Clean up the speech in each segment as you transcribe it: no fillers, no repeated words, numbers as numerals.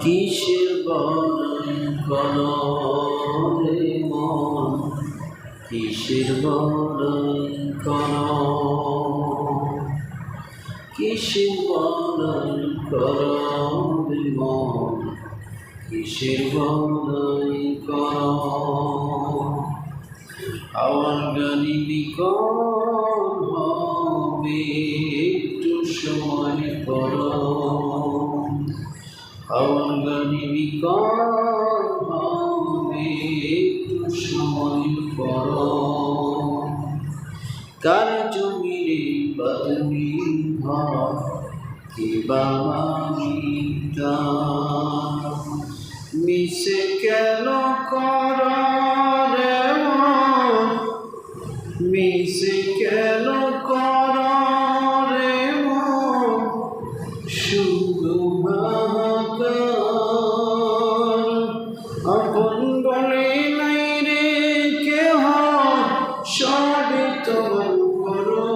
কিসের বড়াই করো রে মন, কিসের বড়াই করো, কিসের বড়াই করো রে মন, কিসের বড়াই করো। আমার গানি বিকল হবে, একটু সময় করো। আমার গানি বিকল হবে, একটু সময় করো। কার জমিরে বাদমি ঘর, কে বাবা মিশে কেন কর রে মন, মিশে কেন কর রে মন, শুধু আপন বলে নাই রে কেহ, সবে তোমার করো।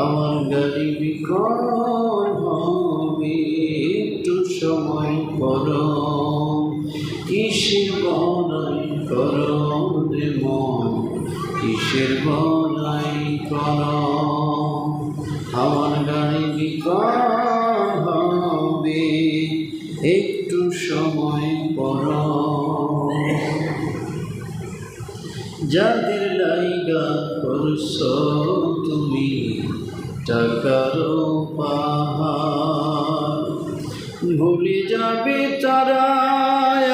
আমার গাড়ি বিকল হবে, একটু সময় করো। কিসের বড়াই করো রে মন, কিসের বড়াই করো। আমার গাড়ি বিকল হবে, একটু সময় করো। যাদের লাইগা করছো তুমি টাকার পাহাড়, ভুলে যাবে তারা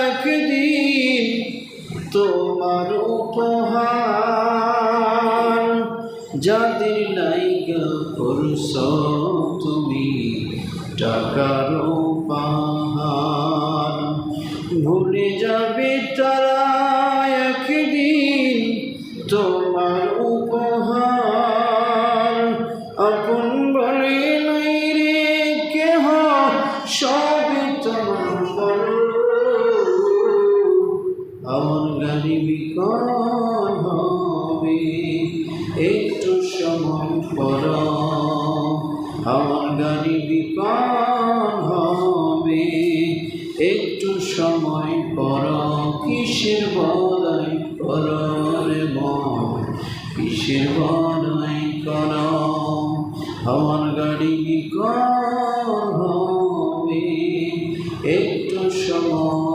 একদিন তোমার উপহার। যাদের লাইগা করছো তুমি টাকার পাহাড়, ভুলে যাবে তারা একদিন তোমার উপহার। আপন বলে নাই রে কেহ, সবই তোমার করো। আমার গাড়ি বিকল হবে, একটু সময় করো। আমার গাড়ি বিকল হবে, একটু সময় করো। কিসের বড়াই করো রে মন, কিসের বড়াই করো। আমার গাড়ি বিকল হবে, একটু সময়